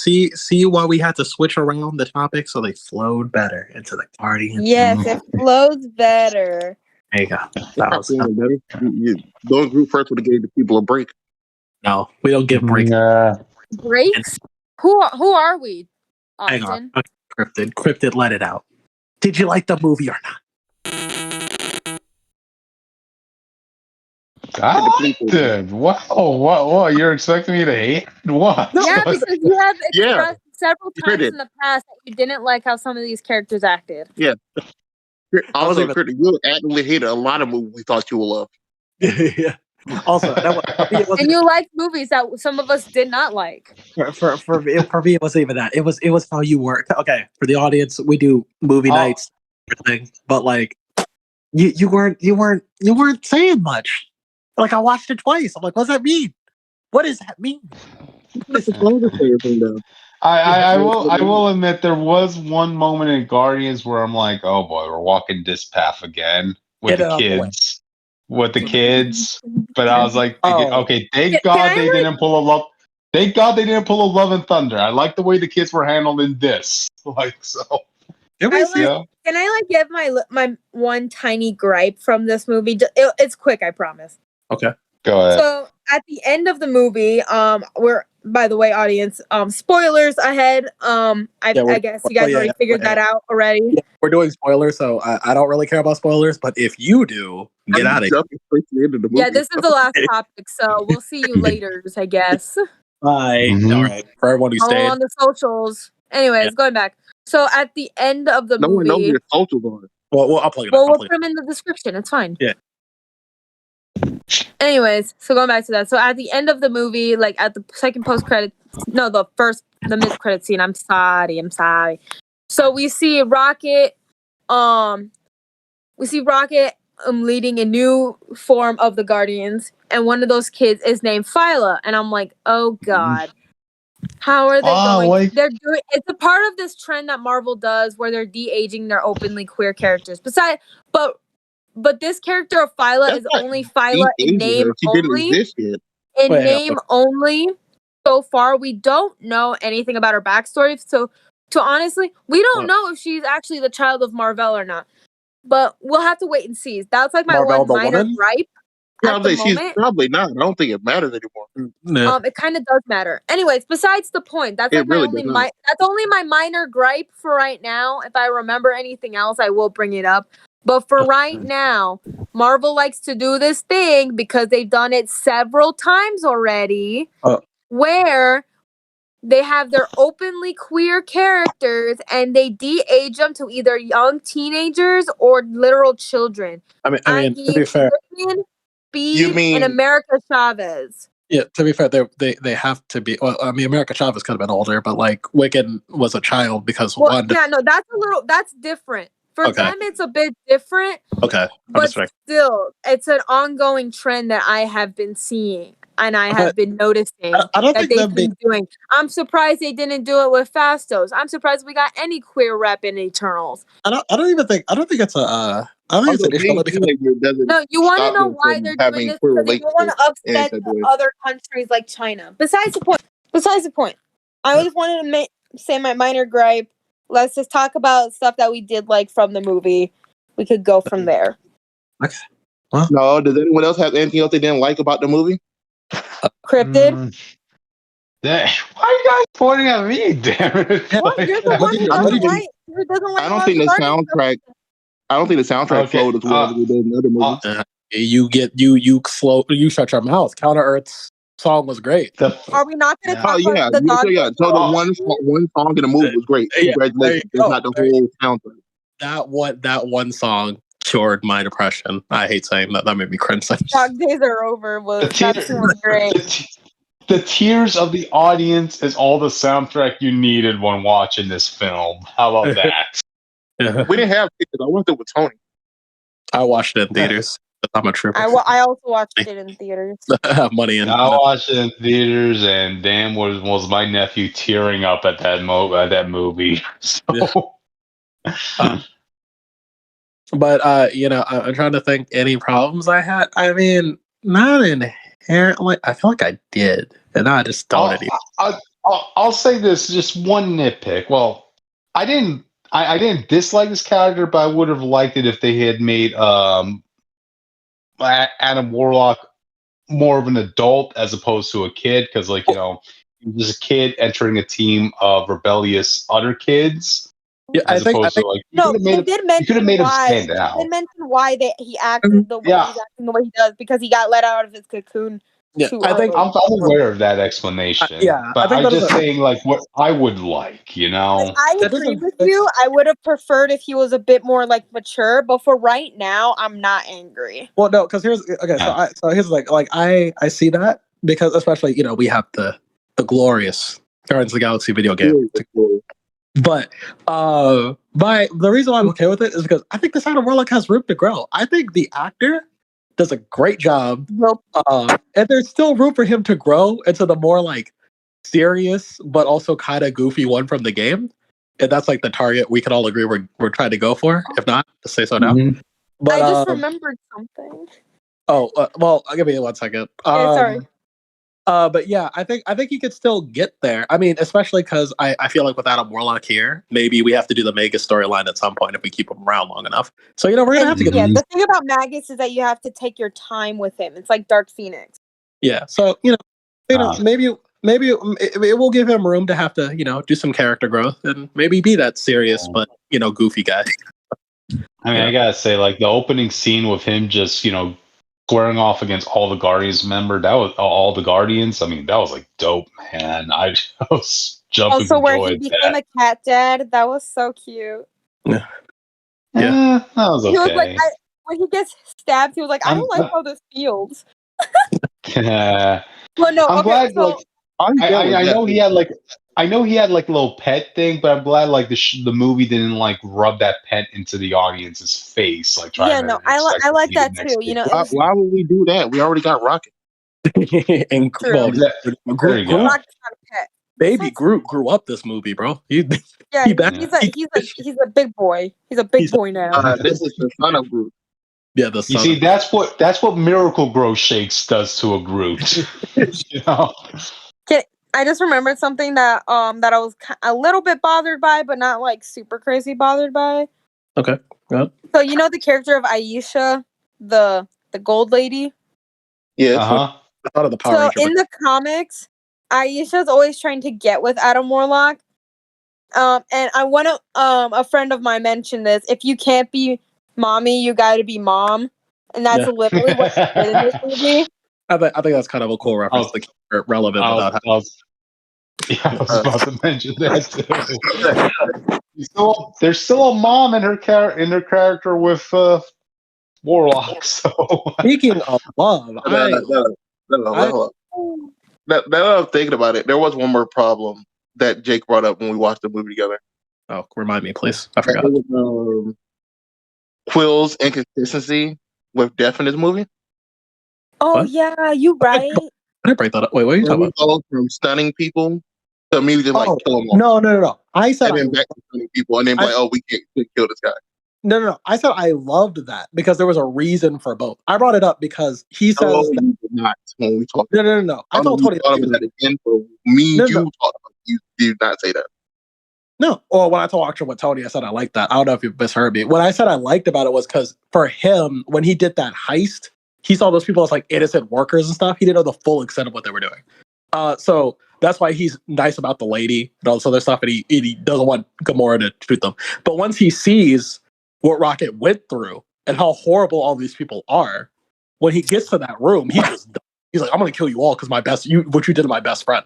see why we had to switch around the topic so they flowed better into the Guardians. Yes, it flows better. There you go. That was, Those group first would have gave the people a break. no, we don't give breaks. Breaks? Who are we? Hang Austin? on. Okay, Cryptid, let it out. Did you like the movie or not? I liked it. Wow, what? You're expecting me to hate? What? Yeah, because you have Yeah. expressed several times in the past that you didn't like how some of these characters acted. Yeah. Also, you actively hated a lot of movies we thought you would love. Yeah. Also, and you liked movies that some of us did not like. For me, it wasn't even that. It was how you work. Okay, for the audience, we do movie nights, everything, but like you weren't saying much. Like I watched it twice. I'm like, what does that mean? What does that mean? I will admit there was one moment in Guardians where I'm like, oh boy, we're walking this path again with the kids. With the kids. But I was like, okay, thank God they didn't pull a love. Thank God they didn't pull a Love and Thunder. I like the way the kids were handled in this. Like so. Can I give my one tiny gripe from this movie? It's quick, I promise. Okay. Go ahead. So at the end of the movie, we're, by the way, audience, spoilers ahead. I guess you guys already figured that out already. Yeah, we're doing spoilers, so I don't really care about spoilers, but if you do, get out of here. Yeah, this is the last topic, so we'll see you later, I guess. Bye. Mm-hmm. All right. For everyone who stayed. On the socials. Anyways, going back. So at the end of the movie... No one knows your socials are. Well, I'll plug it up. Well, we'll put them in the description. It's fine. Yeah. Anyways, so going back to that. So at the end of the movie, like at the second post-credit... No, the mid-credit scene. I'm sorry. So we see Rocket... leading a new form of the Guardians, and one of those kids is named Phyla, and I'm like, oh god, how are they going? They're doing. It's a part of this trend that Marvel does, where they're de-aging their openly queer characters. But this character of Phyla is only Phyla in name only. In name only. So far, we don't know anything about her backstory. So, honestly, we don't know if she's actually the child of Mar-Vell or not. But we'll have to wait and see. That's like my one minor gripe. She's probably not. I don't think it matters anymore. No. It kind of does matter. Anyways, besides the point, that's like really that's only my minor gripe for right now. If I remember anything else, I will bring it up. But for right now, Marvel likes to do this thing because they've done it several times already, where they have their openly queer characters and they de-age them to either young teenagers or literal children. I mean, to be fair, and America Chavez. Yeah, to be fair, they have to be. Well, I mean, America Chavez could have been older, but like Wiccan was a child because that's different. For them, it's a bit different. Okay, but still, it's an ongoing trend that I have been seeing. And I have been noticing that they've been doing. I'm surprised they didn't do it with Fastos. I'm surprised we got any queer rep in Eternals. I don't think it's a. I don't think it's an issue because no, you want to know why they're doing this because they want to upset other countries like China. Besides the point, I just wanted to say my minor gripe. Let's just talk about stuff that we did like from the movie. We could go from there. Okay. Well, no, does anyone else have anything else they didn't like about the movie? Cryptid? Why are you guys pointing at me, damn it? You're the one who doesn't like I don't think the soundtrack flowed as well as we did in other movies. You shut your mouth. Counter Earth's song was great. Are we not going to talk about the dog? So the one song in the movie was great. Congratulations. It's not the whole soundtrack. That one song cured my depression. I hate saying that. That made me cringe. Dog Days Are Over was great. The tears of the audience is all the soundtrack you needed when watching this film. How about that? We didn't have tickets. I went there with Tony. I watched it in theaters. I'm a trooper. I also watched it in theaters. I have money in. I watched it in theaters, and damn, was my nephew tearing up at that movie. So. But I'm trying to think any problems I had. I mean, not inherently. I feel like I did, and I just don't anymore. I'll say this, just one nitpick. Well, I didn't dislike this character, but I would have liked it if they had made Adam Warlock more of an adult as opposed to a kid, because he was a kid entering a team of rebellious other kids. Yeah, I think they did mention why. They did mention why he acted the way he's acting the way he does, because he got let out of his cocoon. Yeah, I think I'm aware of that explanation. But I'm just saying, what I would like, I agree with you. I would have preferred if he was a bit more mature, but for right now, I'm not angry. Well, no, because here's I see that, because especially we have the glorious Guardians of the Galaxy video game, but the reason why I'm okay with it is because I think this Adam Warlock has room to grow. I think the actor does a great job, and there's still room for him to grow into the more serious but also kind of goofy one from the game, and that's the target we can all agree we're trying to go for. If not, just say so now. But I just remembered something. Oh well, give me 1 second. Sorry. But yeah, I think he could still get there. I mean, especially because I feel like with Adam Warlock here, maybe we have to do the Magus storyline at some point if we keep him around long enough. So we're gonna have to get. Yeah, the thing about Magus is that you have to take your time with him. It's like Dark Phoenix. Yeah, so maybe it will give him room to have to do some character growth and maybe be that serious but goofy guy. I mean, I gotta say, the opening scene with him just squaring off against all the Guardians that was all the Guardians. I mean, that was dope, man. I was jumping. Also, where he became a cat dad, that was so cute. Yeah, that was okay. He was when he gets stabbed, he was like, "I don't like how this feels." Yeah. Well, no, I'm glad. So, I know he had I know he had a little pet thing, but I'm glad the movie didn't rub that pet into the audience's face. I like that too. Why would we do that? We already got Rocket. And Groot's not a pet. Baby Groot grew up this movie, bro. He's a big boy. He's a big boy now. This is the son of Groot. Yeah, the son. You see, that's what Miracle Grow Shakes does to a Groot. I just remembered something that I was a little bit bothered by, but not super crazy bothered by. Okay. Good. So the character of Aisha, the gold lady. Yeah. Uh-huh. I thought of the Power Ranger. In the comics, Aisha's always trying to get with Adam Warlock. And I want to a friend of mine mentioned this. If you can't be mommy, you got to be mom, and that's literally what she did in this movie. I think that's kind of a cool reference to keep it relevant. I was about to mention that too. There's still a mom in her character with Warlock. So speaking of love, now that I'm thinking about it, there was one more problem that Jake brought up when we watched the movie together. Oh, remind me, please. I forgot. Quill's inconsistency with death in this movie. Oh, yeah, you right. I break that up. Wait, what are you talking about? From stunning people to me just kill them all. No. I said and then back to stunning people, and then we can't kill this guy. No. I said I loved that because there was a reason for both. I brought it up because he says you did not when we talked. No. I told Tony that again. For me, you talked about. You did not say that. No. Or when I told Akshay with Tony, I said I liked that. I don't know if you misheard me. What I said I liked about it was because for him, when he did that heist, he saw those people as innocent workers and stuff. He didn't know the full extent of what they were doing. So that's why he's nice about the lady and all this other stuff, and he doesn't want Gamora to shoot them. But once he sees what Rocket went through and how horrible all these people are, when he gets to that room, he's like, I'm gonna kill you all because what you did to my best friend.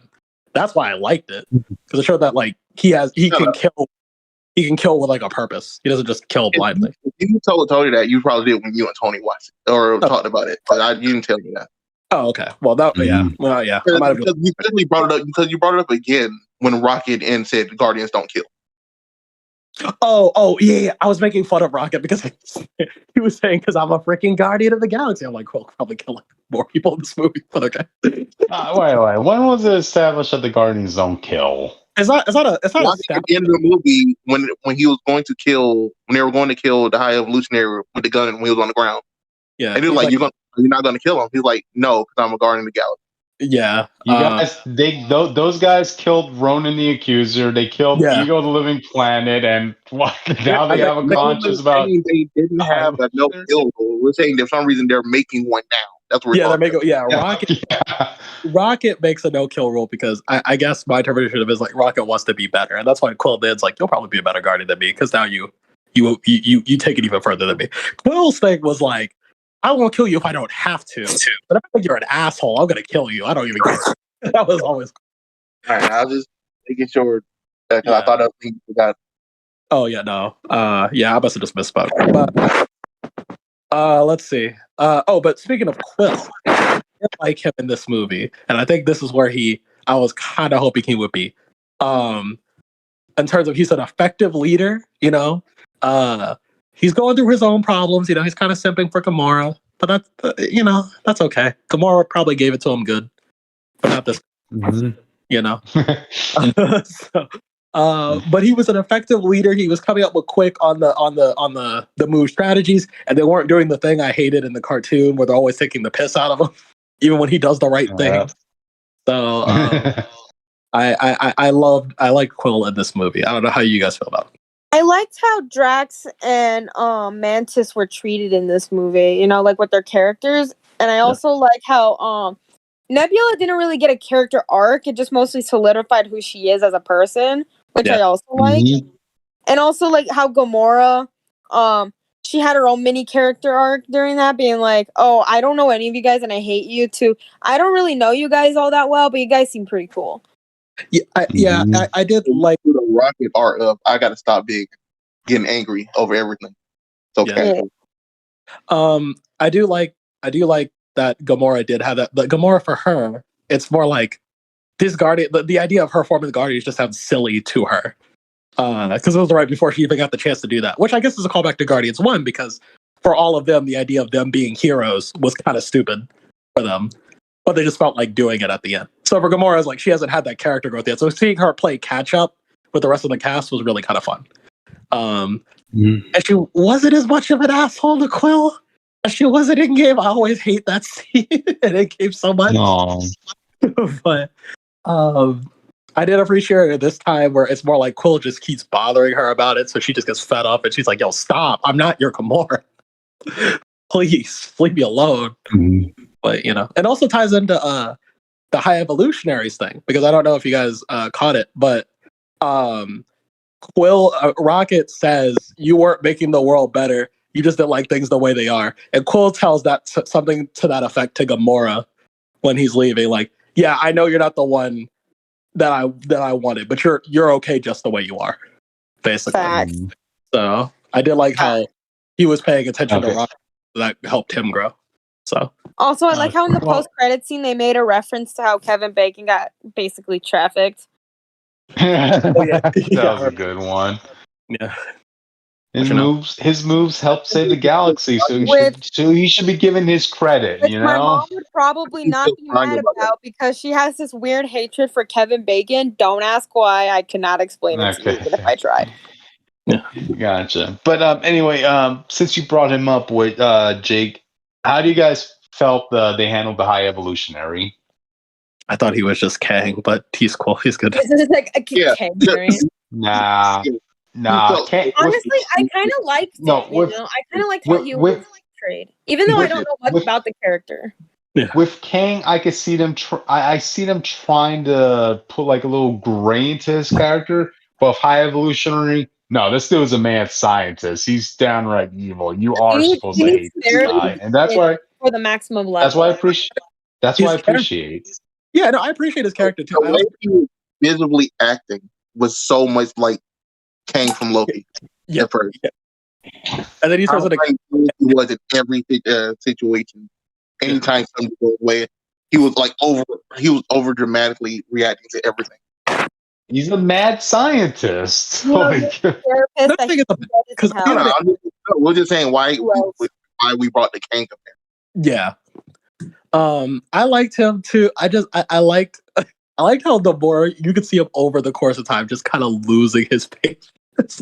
That's why I liked it, because it showed that he can kill with a purpose. He doesn't just kill blindly. If you told Tony that, you probably did when you and Tony watched it or talked about it. But you didn't tell me that. Oh, okay. Well, that yeah. Well, yeah. Because you brought it up again when Rocket and said Guardians don't kill. Oh, yeah. I was making fun of Rocket because he was saying because I'm a freaking Guardian of the Galaxy. I'm like, well, probably kill more people in this movie, but okay. Wait. When was it established that the Guardians don't kill? It's not at the end of the movie when he was going to kill, when they were going to kill the High Evolutionary with the gun when he was on the ground. Yeah, and he was like, "You're not going to kill him." He's like, "No, because I'm a Guardian of the Galaxy." Yeah, you guys, those guys killed Ronan the Accuser. They killed Ego the Living Planet, and now they have a conscience about. They didn't have a no kill rule. We're saying for some reason they're making one now. That's what we're talking about. Rocket makes a no kill rule because I guess my interpretation of it is like Rocket wants to be better, and that's why Quill Ned's like, you'll probably be a better guardian than me because now you take it even further than me. Quill's thing was like, I won't kill you if I don't have to, but if I think you're an asshole, I'm gonna kill you. I don't even care. That was always. All right, I was just making sure because I thought I forgot. Oh yeah, no. I must have just misspoke. But let's see. But speaking of Quill, I like him in this movie, and I think this is where I was kind of hoping he would be. In terms of he's an effective leader, you know. He's going through his own problems, you know. He's kind of simping for Gamora, but that's that's okay. Gamora probably gave it to him good, but not this, you know. But he was an effective leader. He was coming up with quick on the move strategies, and they weren't doing the thing I hated in the cartoon where they're always taking the piss out of him, even when he does the right thing. So I like Quill in this movie. I don't know how you guys feel about it. I liked how Drax and Mantis were treated in this movie, you know, like with their characters. And I also like how Nebula didn't really get a character arc. It just mostly solidified who she is as a person, which I also like. And also like how Gamora, she had her own mini character arc during that, being like, oh, I don't know any of you guys and I hate you too. I don't really know you guys all that well, but you guys seem pretty cool. Yeah, I did like the Rocket art of I gotta stop getting angry over everything. It's okay. I do like that Gamora did have that. But Gamora for her, it's more like this Guardian. The idea of her forming the Guardians just sounds silly to her, because it was right before she even got the chance to do that. Which I guess is a callback to Guardians 1, because for all of them, the idea of them being heroes was kind of stupid for them. But they just felt like doing it at the end. So for Gamora, it's like she hasn't had that character growth yet. So seeing her play catch up with the rest of the cast was really kind of fun. And she wasn't as much of an asshole to Quill as she was in game. I always hate that scene in game so much. But I did appreciate it this time where it's more like Quill just keeps bothering her about it. So she just gets fed up and she's like, yo, stop. I'm not your Gamora. Please, leave me alone. But, you know, it also ties into the High Evolutionaries thing, because I don't know if you guys caught it, but Quill Rocket says you weren't making the world better, you just didn't like things the way they are, and Quill tells that something to that effect to Gamora when he's leaving, like, yeah, I know you're not the one that I wanted, but you're okay just the way you are, basically. So I did like how he was paying attention to Rocket, that helped him grow. So also, I like how in the post-credit scene they made a reference to how Kevin Bacon got basically trafficked. That was a good one. Yeah, his moves helped save the galaxy, so he should be given his credit. You know, my mom would probably not be mad about because she has this weird hatred for Kevin Bacon. Don't ask why. I cannot explain it to you, even if I tried. Yeah, gotcha. But anyway, since you brought him up with Jake, how do you guys felt they handled the High Evolutionary? I thought he was just Kang, but he's cool. He's good. This is like a Kang variant. Nah. Honestly, I kind of liked it. I kind of liked how he was portrayed, even though I don't know much about the character. Yeah. With Kang, I could see them. I see them trying to put like a little gray into his character. But with High Evolutionary, no, this dude is a mad scientist. He's downright evil. You are supposed to hate this guy, and that's why for the maximum level. That's why I appreciate. That's why I appreciate. Yeah, no, I appreciate his character too. The way he was visibly acting was so much like Kang from Loki. Yeah, at first. Yeah. And then he starts he was in every situation. Anytime something goes away, he was over dramatically reacting to everything. He's a mad scientist. We're just saying why we brought the Kang up there. Yeah. I liked him too. I liked how the more you could see him over the course of time just kind of losing his patience.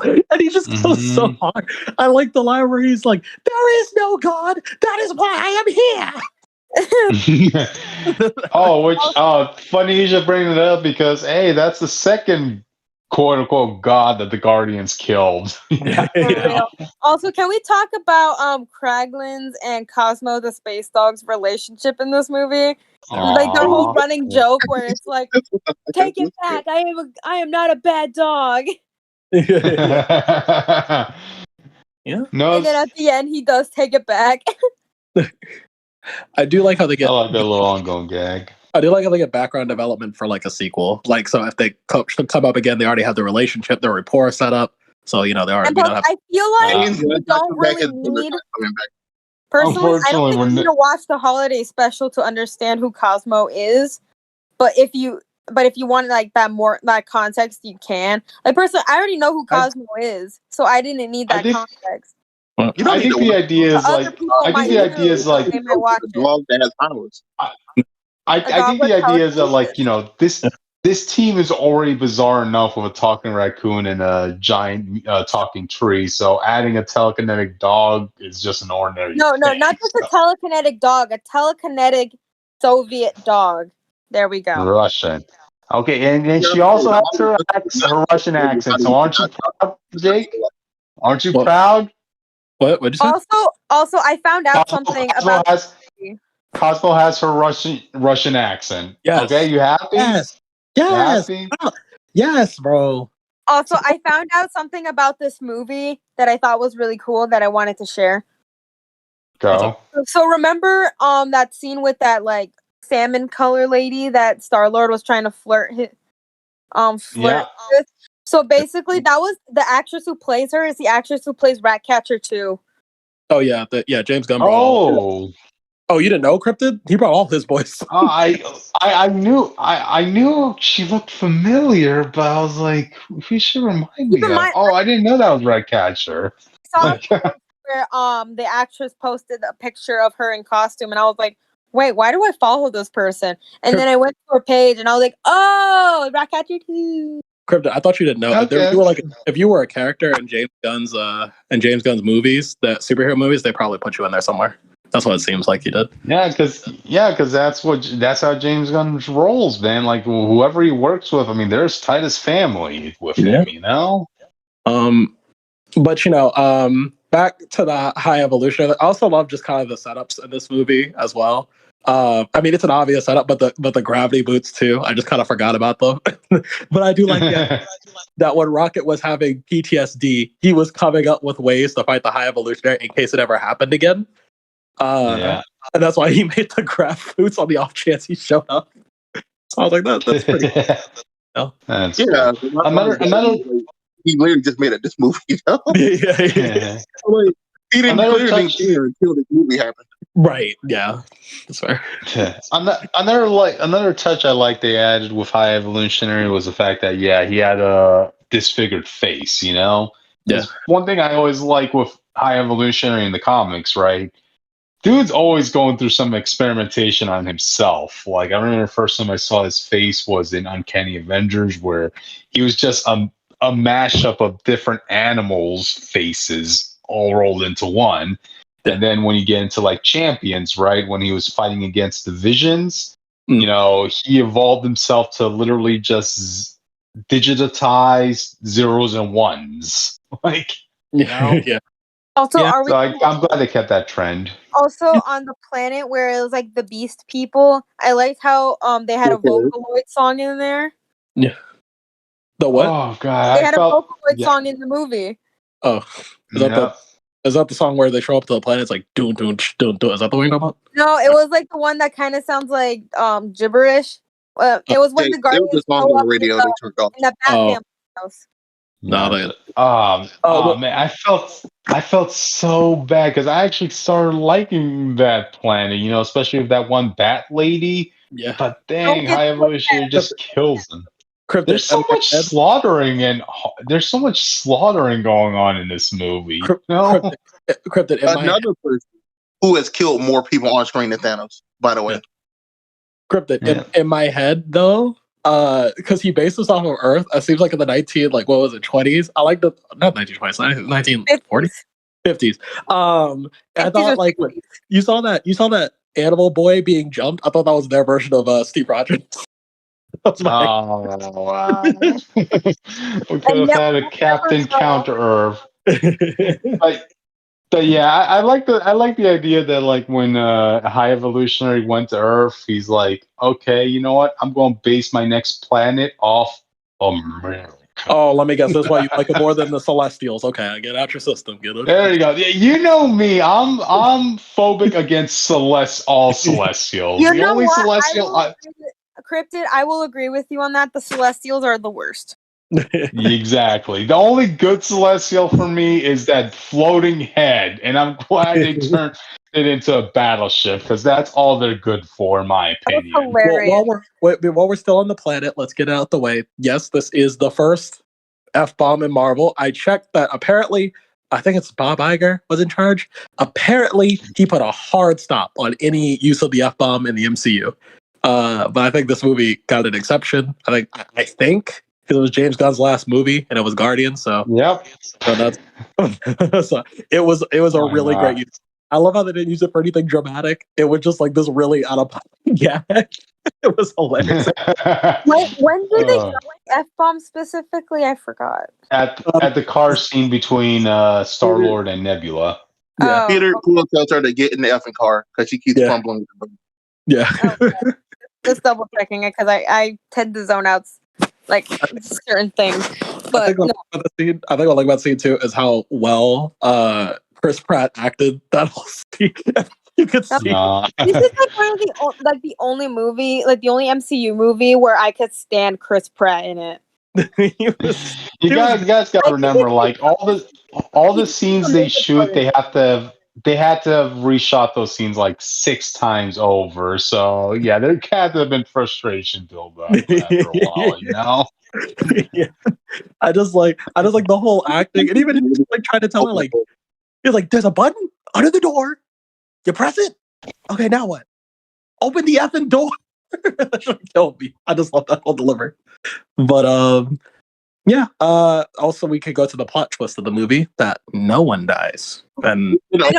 And he just goes so hard. I like the line where he's like, there is no God, that is why I am here. Funny you should bring it up because hey, that's the second quote unquote god that the Guardians killed. Also, can we talk about Kraglin's and Cosmo the Space Dog's relationship in this movie? Like their whole running joke where it's like, take it back, I am not a bad dog. Yeah. No, and then at the end he does take it back. I do like how they get. I like that little ongoing gag. I do like how they get background development for like a sequel. Like, so if they come up again, they already have the relationship, their rapport set up. So they already. And I feel like you don't really need. Personally, I don't think you need to watch the holiday special to understand who Cosmo is. But if you want like that context, you can. Like personally, I already know who Cosmo is, so I didn't need that context. I think the idea is like. I think the idea is like. They might watch it. I think the idea is that like this team is already bizarre enough with a talking raccoon and a giant talking tree. So adding a telekinetic dog is just an ordinary. No, not just a telekinetic dog. A telekinetic Soviet dog. There we go. Russian. Okay, and then she also has her Russian accent. So aren't you proud, Jake? Aren't you proud? What? What'd you say? Also, I found out something about. Cosmo has her Russian accent. Yes. Okay, you happy? Yes. Happy? Yes, bro. Also, I found out something about this movie that I thought was really cool that I wanted to share. Go. So remember that scene with that like salmon color lady that Star-Lord was trying to flirt with? So basically that was the actress who plays her is the actress who plays Ratcatcher 2. Oh yeah, James Gunn. Oh, you didn't know Cryptid? He brought all his boys. I knew she looked familiar, but I was like, who should remind me of? I didn't know that was Ratcatcher. Where the actress posted a picture of her in costume, and I was like, wait, why do I follow this person? And then I went to her page, and I was like, oh, Ratcatcher 2. Cryptid, I thought you didn't know. Okay. You were like, if you were a character in James Gunn's movies, the superhero movies, they probably put you in there somewhere. That's what it seems like he did. Yeah, because that's how James Gunn rolls, man. Like whoever he works with, I mean, they're as tight as family with him, you know. But back to the High Evolution. I also love just kind of the setups in this movie as well. I mean, it's an obvious setup, but the gravity boots too. I just kind of forgot about them. But I do like that when Rocket was having PTSD, he was coming up with ways to fight the High Evolutionary in case it ever happened again. And that's why he made the grav boots on the off chance he showed up. So I was like, that's pretty cool. Another he literally just made it this movie, you know? Yeah. Like, he didn't clearly care until the movie happened. Right, yeah. That's fair. Yeah. Another touch I like they added with High Evolutionary was the fact that he had a disfigured face, you know? Yeah. One thing I always like with High Evolutionary in the comics, right? Dude's always going through some experimentation on himself. Like, I remember the first time I saw his face was in Uncanny Avengers, where he was just a mashup of different animals' faces all rolled into one. And then when you get into, like, Champions, right, when he was fighting against the Visions, he evolved himself to literally just digitize zeros and ones. Like, you know? Yeah. Also, I'm glad they kept that trend. Also, on the planet where it was like the Beast people, I liked how they had a Vocaloid song in there. Yeah. The what? Oh god, they had a Vocaloid song in the movie. Oh, is that the song where they show up to the planet? It's like doon doon doon doon. Is that the one you're talking about? No, it was like the one that kind of sounds like gibberish. It was when the Guardians was the song on the radio they turned off. in the Bat Family house. Man, I felt so bad because I actually started liking that planet, you know, especially with that one bat lady. Yeah. But dang, High Evolution just kills them. There's so much slaughtering going on in this movie. Cryptid, another person who has killed more people on screen than Thanos, by the way. Yeah. Cryptid, in my head though. Because he based this off of Earth. It seems like in the 20s. I like not 1920s, 1940s, 50s. I thought like you saw that Animal Boy being jumped, I thought that was their version of Steve Rogers. That's my wow. We could have had a Captain Counter Earth. But yeah, I like the idea that like when High Evolutionary went to Earth, he's like, okay, you know what? I'm going to base my next planet off America. Oh, let me guess. That's why you like it more than the Celestials. Okay, get out your system. There you go. Yeah, you know me. I'm phobic against all Celestials. You the know only what? Celestial. Cryptid, I will agree with you on that. The Celestials are the worst. Exactly. The only good Celestial for me is that floating head, and I'm glad they turned it into a battleship because that's all they're good for, in my opinion. Hilarious. While we're still on the planet, let's get it out the way. Yes, this is the first F-bomb in Marvel. I checked that apparently, I think it's Bob Iger was in charge. Apparently, he put a hard stop on any use of the F-bomb in the MCU. But I think this movie got an exception. I think because it was James Gunn's last movie and it was Guardians. So Yep. So that's so it was a really great use. I love how they didn't use it for anything dramatic. It was just like this really out of pocket gag. It was hilarious. When did they drop F-bomb specifically? I forgot. At the car scene between Star-Lord and Nebula. Yeah. Peter tells her to get in the effing car because she keeps fumbling with the boat. Yeah. Just double checking it because I tend to zone out like certain things. But I think what I like about the scene too is how well Chris Pratt acted that whole scene. You could see. This is like one of the only movie, like the only MCU movie where I could stand Chris Pratt in it. You guys got to remember, like all the scenes they shoot, they had to have reshot those scenes like 6 times over. So yeah, there had to have been frustration build up after a while, you know. Yeah. I just like the whole acting, and even like trying to tell her like, he's like, there's a button under the door. You press it. Okay, now what? Open the effing door. Killed me. I just love that whole delivery. But yeah. Also, we could go to the plot twist of the movie that no one dies, and yeah.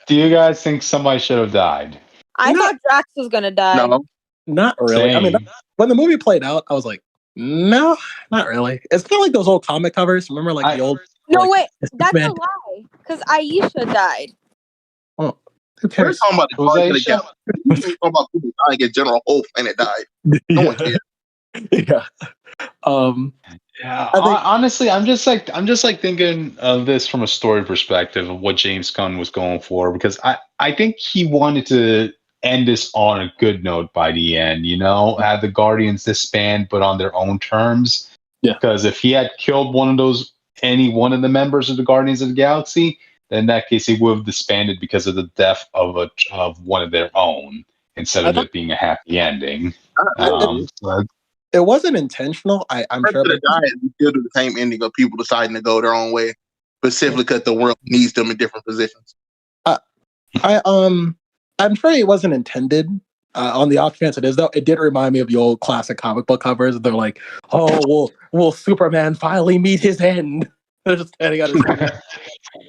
Do you guys think somebody should have died? I thought Drax was gonna die. No, not really. Same. I mean, when the movie played out, I was like, no, not really. It's kind of like those old comic covers. Remember, like the old. No, like, wait, that's a lie. Because Aisha died. Well, who cares? We're talking about people dying in general. Whole planet died. No one cares. Yeah. Yeah. Honestly, I'm just like thinking of this from a story perspective of what James Gunn was going for, because I think he wanted to end this on a good note by the end. You know, have the Guardians disband, but on their own terms. Yeah. Because if he had killed any one of the members of the Guardians of the Galaxy, then in that case he would have disbanded because of the death of one of their own, instead of it being a happy ending. It wasn't intentional. I'm sure. We still do the same ending of people deciding to go their own way, specifically because the world needs them in different positions. I'm sure it wasn't intended. On the off chance it is, though, it did remind me of the old classic comic book covers. They're like, "Oh, will Superman finally meet his end?" They're just standing out his head,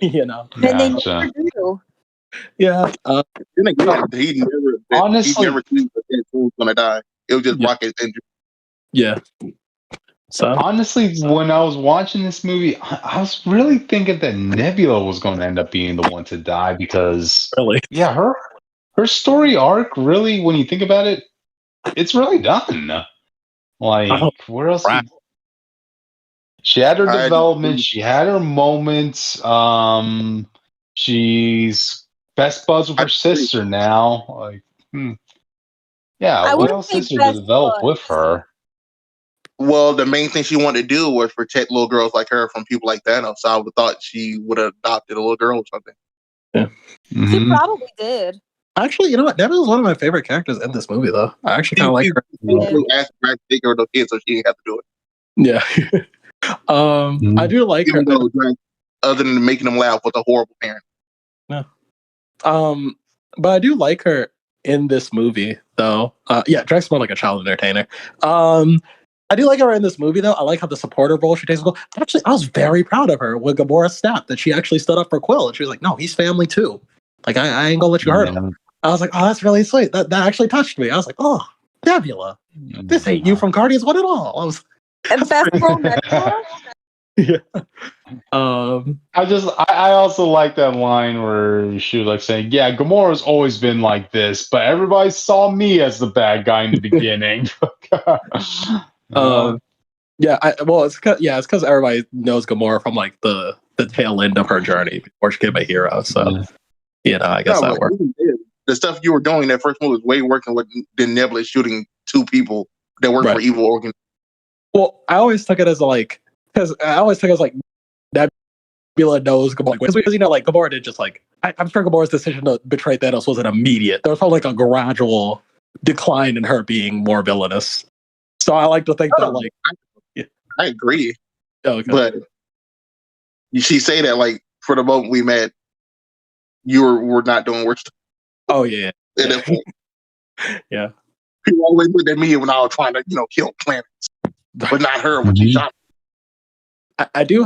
you know. And they never do. Yeah. He never knew that he was gonna die. It was just Rocket's injury. Yeah. So honestly, when I was watching this movie, I was really thinking that Nebula was going to end up being the one to die, because yeah, her story arc, really, when you think about it, it's really done. Like, where else? She had her development. She had her moments. She's best buds with her sister now. Like, yeah, what else is there to develop with her? Well, the main thing she wanted to do was protect little girls like her from people like Thanos. So I would thought she would have adopted a little girl or something. Yeah, she probably did. Actually, you know what? Nebula is one of my favorite characters in this movie, though. I actually kind of like her. Asked her to take her to kids, so she didn't have to do it. Yeah. I do like her. Other than making them laugh with a horrible parent. Yeah. But I do like her in this movie, though. Yeah, Drax more like a child entertainer. I do like her in this movie, though. I like how the supporter role she takes. Actually, I was very proud of her when Gamora snapped that she actually stood up for Quill, and she was like, "No, he's family too. Like, I ain't gonna let you hurt him." I was like, "Oh, that's really sweet. That actually touched me." I was like, "Oh, Nebula, this ain't you from Guardians 1 at all." I was best role Nebula. yeah. I also like that line where she was like saying, "Yeah, Gamora's always been like this, but everybody saw me as the bad guy in the beginning." Yeah, it's because everybody knows Gamora from like the tail end of her journey before she became a hero. So I guess that worked. The stuff you were doing that first one was way worse than Nebula shooting 2 people that work for evil organizations. Well, I always took it as like Nebula knows Gamora because like Gamora did just like I'm sure Gamora's decision to betray Thanos wasn't immediate. There was probably like a gradual decline in her being more villainous. So I like to think that like I agree. Oh, okay. But she say that like for the moment we met, you were not doing worse. Oh yeah. Yeah. People always looked at me when I was trying to kill planets, but not her when she shot. I do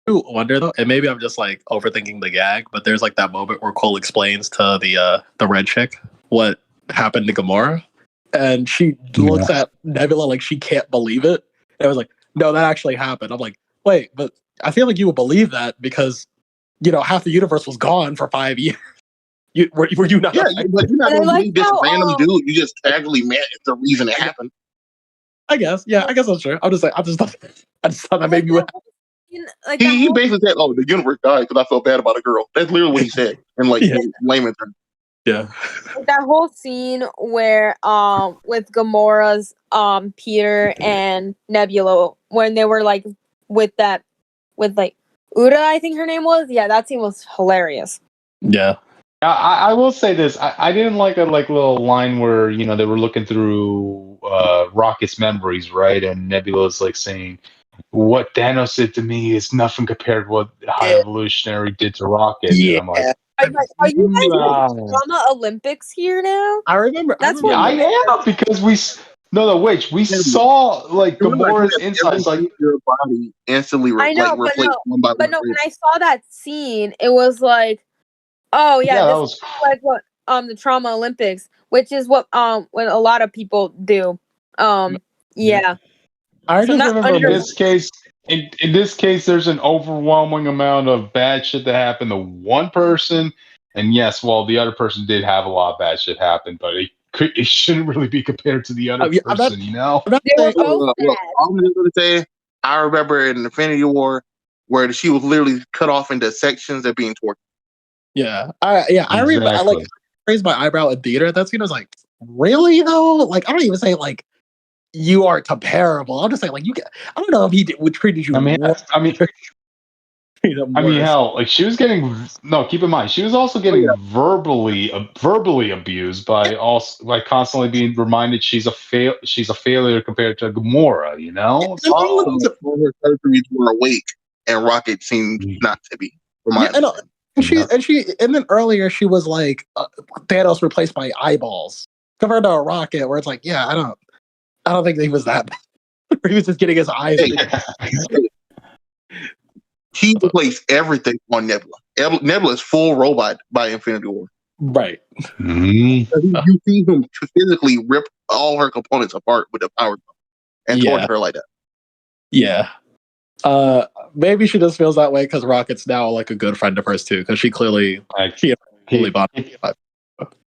wonder though, and maybe I'm just like overthinking the gag, but there's like that moment where Cole explains to the red chick what happened to Gamora, and she looks at Nebula like she can't believe it. And I was like, no, that actually happened. I'm like, wait, but I feel like you would believe that because half the universe was gone for 5 years. Were you not? Yeah, but you're not going to believe this random dude you just casually met is the reason it happened. I guess, yeah, I guess that's true. I just thought that maybe would. Like he basically said, "Oh, the universe died because I felt bad about a girl." That's literally what he said in layman's terms. Yeah. That whole scene where with Gamora's Peter and Nebula when they were like with like Uda, I think her name was. Yeah, that scene was hilarious. Yeah. I will say this. I didn't like a little line where they were looking through Rocket's memories, right? And Nebula's like saying, "What Thanos did to me is nothing compared to what High Evolutionary did to Rocket." Yeah. And I'm like, are you guys in Drama Olympics here now? I remember. That's what I am because we saw like Gamora's insides, like your body instantly. I know, replaced when I saw that scene, it was like, oh yeah, this was like what the Trauma Olympics, which is what when a lot of people do. Yeah. I just remember in this case, there's an overwhelming amount of bad shit that happened to one person, and yes, the other person did have a lot of bad shit happen, but it shouldn't really be compared to the other person, They were both bad. I'm just gonna say, I remember in Infinity War where she was literally cut off into sections and being tortured. Yeah, I remember. I raised my eyebrow at theater at that scene. I was like, really though? Like, I don't even say like you are comparable. I'm just saying like I don't know if he treated you. I mean, hell, like she was getting keep in mind, she was also getting verbally abused by constantly being reminded she's a failure compared to Gamora. All her surgeries were awake, and Rocket seemed not to be. And then earlier she was like Thanos replaced by eyeballs compared to a Rocket, where it's like, yeah, I don't think he was that bad. He was just getting his eyes. He replaced everything on Nebula. Nebula is full robot by Infinity War. Right. You see him physically rip all her components apart with the power and torture her like that. Yeah. Maybe she just feels that way because Rocket's now like a good friend of hers too, because she clearly bought.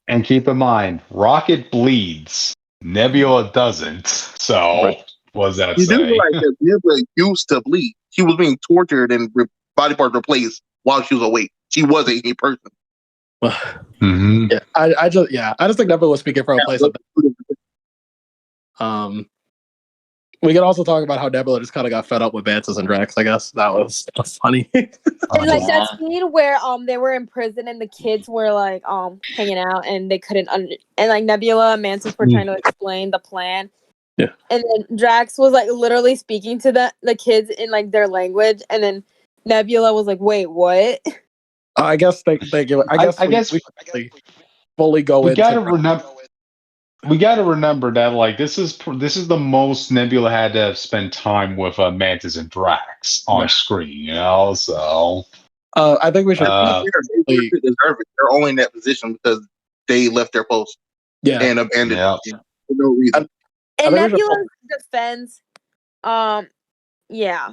And keep in mind, Rocket bleeds. Nebula doesn't. So what does that say? That Nebula used to bleed. She was being tortured and body parts replaced while she was awake. She was a person. Yeah, I just think Nebula was speaking from a place of we can also talk about how Nebula just kind of got fed up with Mantis and Drax. I guess that was funny. And like that scene where they were in prison and the kids were like hanging out and they couldn't and like Nebula and Mantis were trying to explain the plan. Yeah. And then Drax was like literally speaking to the kids in like their language, and then Nebula was like, "Wait, what?" I guess they give it. I guess we fully go into. we got to remember that like this is the most Nebula had to spend time with Mantis and Drax on screen, you know. So I think we should. They deserve it. They're only in that position because they left their post. Yeah, and abandoned for no reason. In Nebula's defense, yeah.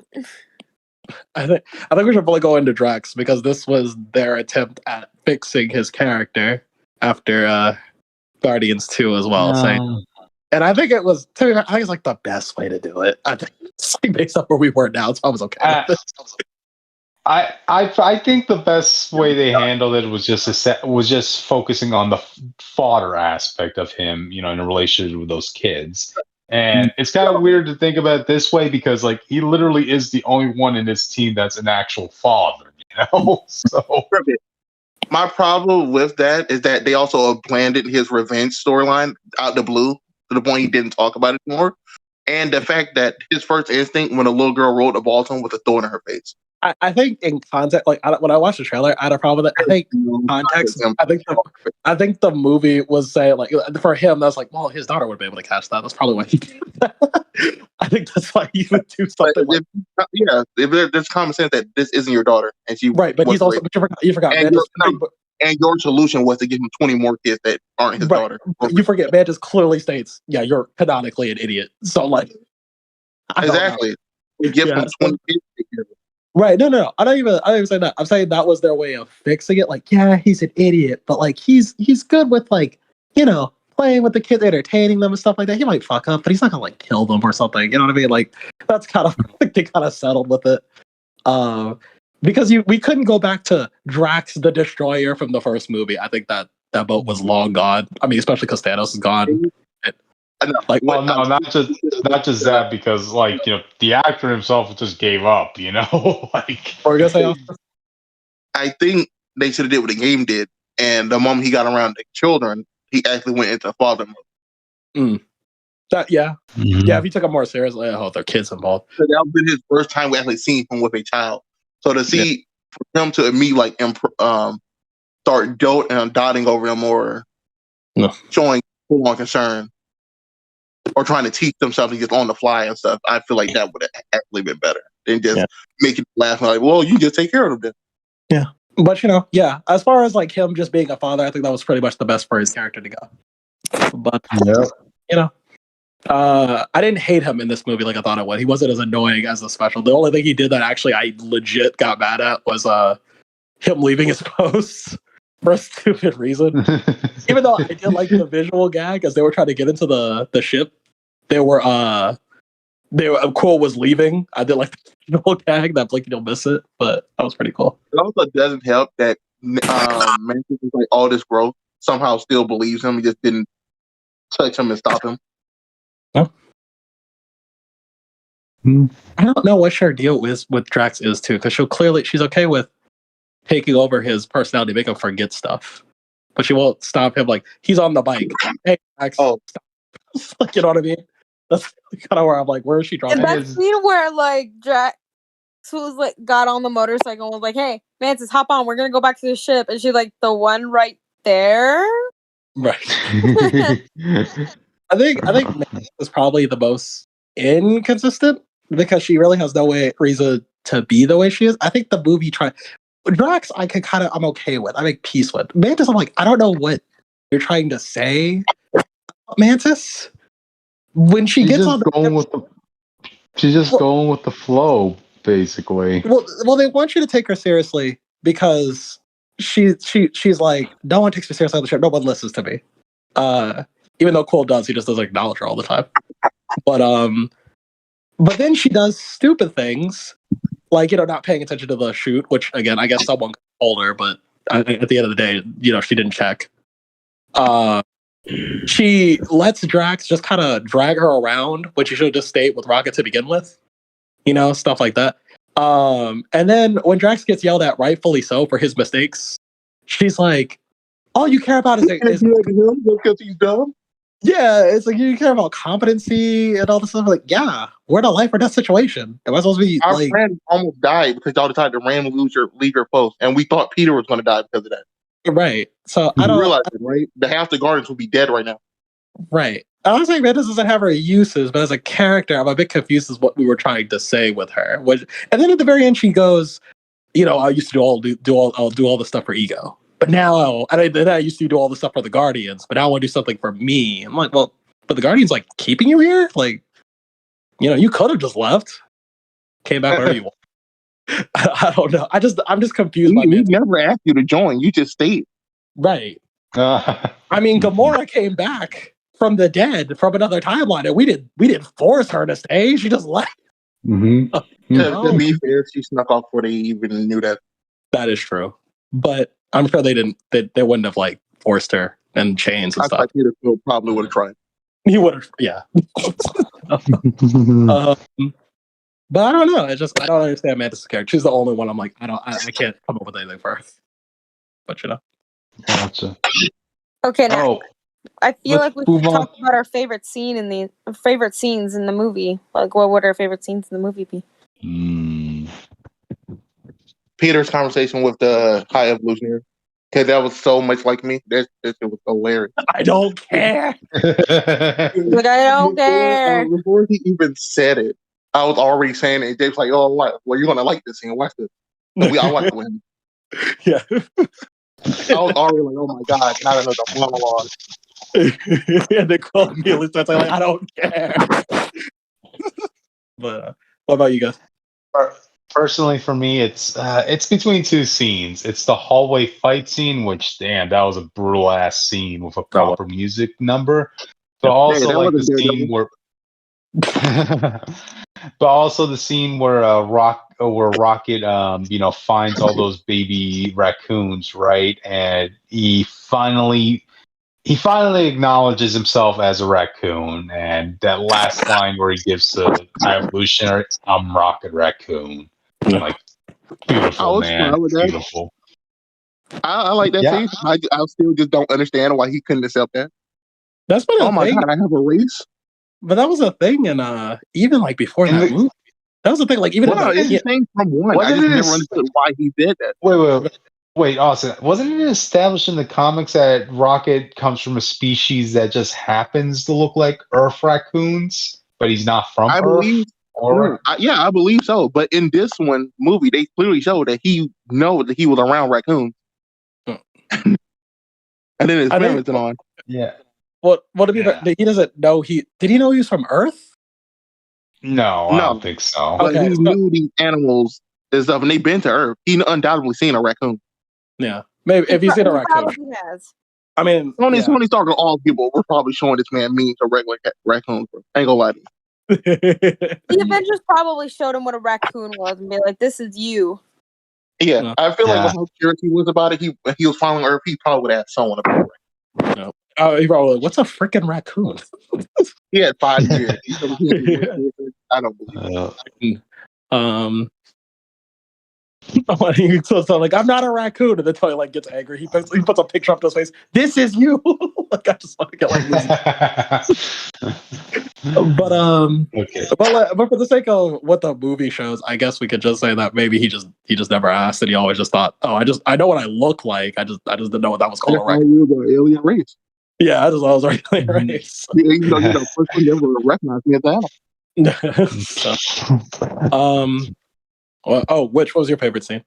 I think we should probably go into Drax because this was their attempt at fixing his character after Guardians 2 as well. And I think it was, I think it's like the best way to do it. I think it's like based on where we were now, so I was okay with it. I think the best way they handled it was just focusing on the fodder aspect of him, you know, in a relationship with those kids. And it's kind of weird to think about it this way because, like, he literally is the only one in his team that's an actual father, you know. So my problem with that is that they also abandoned his revenge storyline out the blue to the point he didn't talk about it anymore. And the fact that his first instinct when a little girl rolled a ball to him was a thorn in her face. I think in context, like when I watched the trailer, I had a problem with it. I think context. I think the movie was saying like for him, that's like, well, his daughter would be able to catch that. That's probably why he did that. I think that's why he would do something. If there's common sense that this isn't your daughter, and she right, but he's also. But you forgot. And your solution was to give him 20 more kids that aren't his daughter. You forget, man just clearly states, yeah, you're canonically an idiot. So like, exactly, you give him 20 kids. Right. No. I don't even say that. I'm saying that was their way of fixing it. Like, yeah, he's an idiot, but like he's good with like, you know, playing with the kids, entertaining them and stuff like that. He might fuck up, but he's not gonna like kill them or something. You know what I mean? Like that's kind of like they kind of settled with it. Because we couldn't go back to Drax the Destroyer from the first movie. I think that boat was long gone. I mean, especially because Thanos is gone. Like, well, no, not just that, because like, you know, the actor himself just gave up, you know. Like, what were you gonna say? I think they should have did what the game did, and the moment he got around the children, he actually went into father mode. Yeah. If he took it more seriously, I hope there are kids involved. So that was his first time we actually seen him with a child. So to see for him to immediately like start dotting over them or showing full on concern, or trying to teach them something just on the fly and stuff, I feel like that would have actually been better than just making laugh like, well, you just take care of them then. Yeah. But you know, as far as like him just being a father, I think that was pretty much the best for his character to go. But you know, I didn't hate him in this movie like I thought I would. He wasn't as annoying as the special. The only thing he did that actually I legit got mad at was him leaving his post for a stupid reason. Even though I did like the visual gag as they were trying to get into the ship, they were Quill was leaving. I did like the visual gag that Blink you'll miss it, but that was pretty cool. It also doesn't help that Mantis is like all this growth somehow still believes him. He just didn't touch him and stop him. No. I don't know what her deal is with Drax is too, because she's okay with taking over his personality, make him forget stuff, but she won't stop him. Like he's on the bike, hey Drax, stop. Like, you know what I mean? That's kind of where I'm like, where is she driving? And that scene where like Drax was like got on the motorcycle and was like, "Hey, Mantis, hop on, we're gonna go back to the ship," and she's like, "The one right there." Right. I think Mantis is probably the most inconsistent because she really has no reason to be the way she is. I think the movie Drax, I'm okay with. I make peace with. Mantis, I'm like, I don't know what you're trying to say, Mantis. When she's just going with the flow, basically. Well, they want you to take her seriously because she's like, no one takes me seriously on the ship. No one listens to me. Even though Quill does, he just doesn't acknowledge her all the time. But then she does stupid things. Like, you know, not paying attention to the shoot, which, again, I guess someone told her, but at the end of the day, you know, she didn't check. She lets Drax just kind of drag her around when she should have just stayed with Rocket to begin with. You know, stuff like that. And then when Drax gets yelled at, rightfully so, for his mistakes, she's like, all you care about is because he's dumb? Yeah, it's like you care about competency and all this stuff. Like, yeah, we're in a life or death situation. Am I supposed to be Our friend almost died because y'all decided to randomly leave your post, and we thought Peter was going to die because of that. Right. So I don't realize it, right? The half the Guardians would be dead right now. Right. I was saying Mantis doesn't have her uses, but as a character, I'm a bit confused as what we were trying to say with her. And then at the very end, she goes, I used to I'll do all the stuff for Ego, but now I used to do all the stuff for the Guardians, but now I want to do something for me. I'm like, well, but the Guardians like keeping you here, like, you could have just left, came back whenever you want. I don't know. I'm just confused. We never asked you to join. You just stayed. Right. I mean, Gamora came back from the dead from another timeline, and we didn't force her to stay. She just left. Mm-hmm. To be fair, she snuck off before they even knew that. That is true, but I'm sure they didn't. They wouldn't have like forced her and chains and stuff. Peter probably would have tried. He would have, yeah. But I don't know. I don't understand Mantis' character. She's the only one I'm like, I can't come up with anything for her. But Gotcha. Okay, now I feel like we should talk about our favorite scenes in the movie. Like, what would our favorite scenes in the movie be? Peter's conversation with the High Evolutionary, because that was so much like me. That shit was hilarious. I don't care. I don't care. Before he even said it, I was already saying it. Dave's like, "Oh, what? Well, you're gonna like this scene. Watch this." I watched it with him. Yeah. I was already like, "Oh my god!" Not another monologue. And they called me and starts like, I don't care. But what about you guys? Personally, for me, it's between two scenes. It's the hallway fight scene, which damn, that was a brutal ass scene with a proper music number. But also like the scene where, but also the scene where Rocket finds all those baby raccoons, right? And he finally acknowledges himself as a raccoon, and that last line where he gives the evolutionary, "I'm Rocket Raccoon." Like, beautiful, man. Beautiful. I like that scene. I still just don't understand why he couldn't accept that. That's been oh my god, I have a race. But that was a thing, and even like before that movie, that was the thing. Like even it's the thing from one. I just never understood why he did that. Wait, Austin, wasn't it established in the comics that Rocket comes from a species that just happens to look like Earth raccoons, but he's not from Earth? I believe so. But in this movie, they clearly show that he knows that he was around raccoons. And then his parents on. Yeah. What do you mean? He doesn't know did he know he was from Earth? No, I don't think so. But he knew these animals and stuff, and they've been to Earth. He undoubtedly seen a raccoon. Yeah, maybe if he's seen a raccoon. I mean, Tony Stark and all people were probably showing this man memes of regular raccoons. I ain't gonna lie to you. The Avengers probably showed him what a raccoon was and be like, "This is you." Yeah, I feel like how curious he was about it. He was following Earth. He probably would ask someone about it. No. He probably, what's a freaking raccoon? He had 5 years. I don't believe it. So like, I'm not a raccoon, and then Tony like gets angry. He puts a picture up to his face. This is you. Like I just want to get like this. But for the sake of what the movie shows, I guess we could just say that maybe he just never asked, and he always just thought, oh, I know what I look like. I just didn't know what that was called. A raccoon. Alien race. Yeah, I was alien race. You know, the first one never recognized me as that. Which was your favorite scene?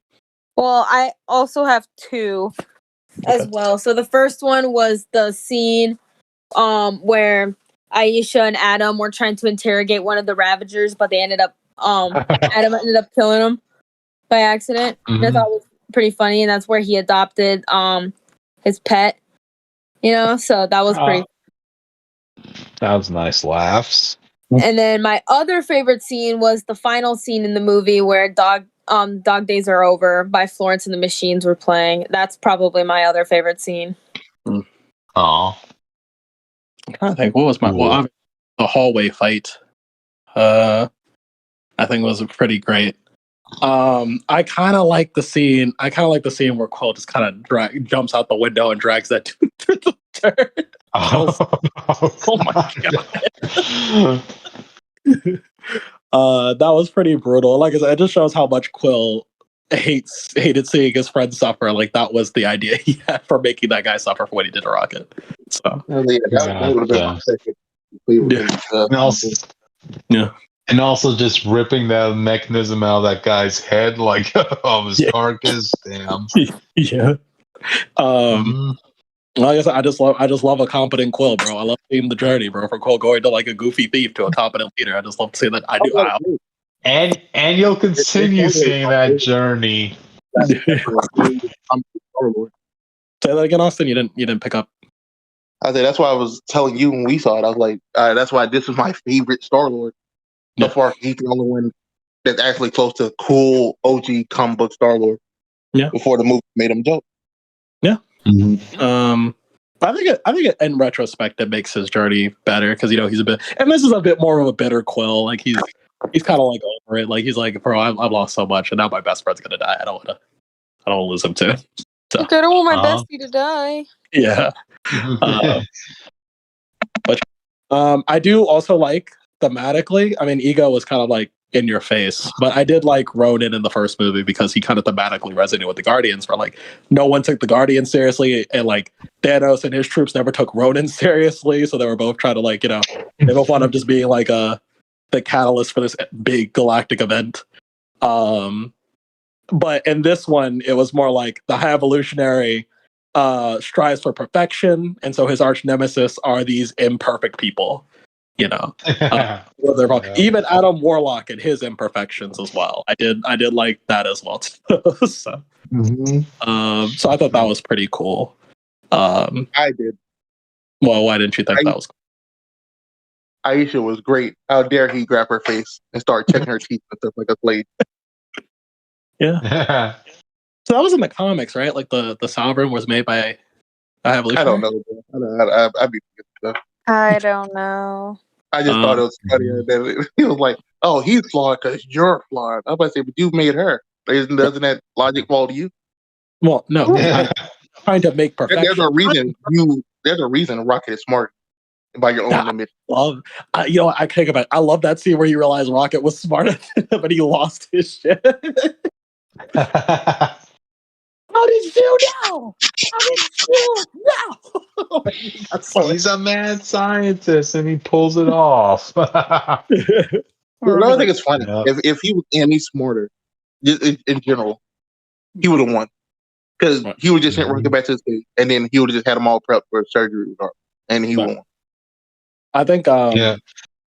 Well, I also have 2 as well. So the first one was the scene where Aisha and Adam were trying to interrogate one of the Ravagers, but they ended up Adam ended up killing him by accident. Mm-hmm. I thought it was pretty funny, and that's where he adopted his pet. So that was pretty. That was nice laughs. And then my other favorite scene was the final scene in the movie where Dog Days Are Over by Florence and the Machines were playing. That's probably my other favorite scene. Oh. I'm trying to think. What was the hallway fight? I think was pretty great. I kind of like the scene. Where Quill just kind of jumps out the window and drags that dude through the dirt. Oh my god! That was pretty brutal. Like I said, it just shows how much Quill hated seeing his friends suffer. Like that was the idea he had for making that guy suffer for what he did to Rocket. So that would have been my second favorite. And also just ripping that mechanism out of that guy's head, like of his carcass. Damn. Yeah. Like I said, I just love a competent Quill, bro. I love seeing the journey, bro, from Quill going to like a goofy thief to a competent leader. I just love to see that. And you'll continue seeing that journey. Say that again, Austin. You didn't pick up. I said that's why I was telling you when we saw it. I was like, that's why this is my favorite Star-Lord. So far, he's the only one that's actually close to cool OG comic book Star-Lord. Yeah. Before the movie made him joke. Yeah. I think in retrospect it makes his journey better because he's a bit, and this is a bit more of a bitter Quill. Like he's kind of like over it. Like he's like, bro, I've lost so much, and now my best friend's gonna die. I don't want to lose him too. So I don't want my bestie to die. Yeah. But I do also like thematically. I mean, Ego was kind of like in your face, but I did like Ronan in the first movie because he kind of thematically resonated with the Guardians. Where like no one took the Guardians seriously, and like Thanos and his troops never took Ronan seriously, so they were both trying to like they both wound up just being like the catalyst for this big galactic event. But in this one, it was more like the High Evolutionary strives for perfection, and so his arch nemesis are these imperfect people. Even Adam Warlock and his imperfections as well. I did like that as well too. So I thought that was pretty cool. I did. Well, why didn't you think that was cool? Aisha was great. How dare he grab her face and start checking her teeth and stuff like a blade. Yeah. So that was in the comics, right? Like the Sovereign was made by Evolution. I don't know. I'd be stuff. I don't know. I just thought it was funny that he was like, "Oh, he's flawed because you're flawed." I was about to say, but you made her. Doesn't that logic fall to you? Well, no. I'm trying to make perfection. There's a reason Rocket is smart by your own limit. I think about it. I love that scene where you realize Rocket was smarter than him, but he lost his shit. How did you know? He's a mad scientist and he pulls it off. I think it's funny. Yeah. If he was any smarter, in general, he would have won. Because he would just sent Rocket back to his state, and then he would have just had them all prepped for surgery, and he won. I think, but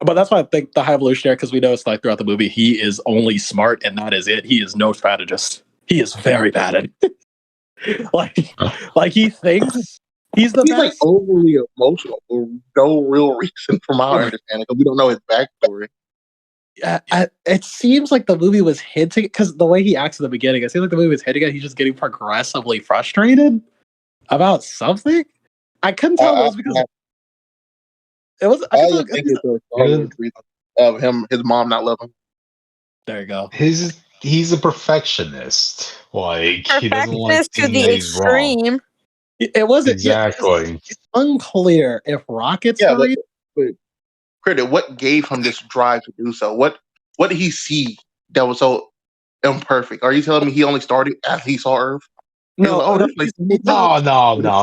that's why I think the High Evolutionary, because we noticed like throughout the movie, he is only smart, and that is it. He is no strategist. He is very bad at it. like he thinks he's best. Like overly emotional for no real reason, from our understanding, because we don't know his backstory. It seems like the movie was hinting, because the way he acts in the beginning, it seems like the movie was hinting at he's just getting progressively frustrated about something. I couldn't tell it was because it was. I think it's a reason of his mom not loving him. There you go. He's a perfectionist. Like he doesn't like to the extreme. It wasn't exactly. It's unclear if Rocket's but credit, what gave him this drive to do so? What did he see that was so imperfect? Are you telling me he only started after he saw Earth? No.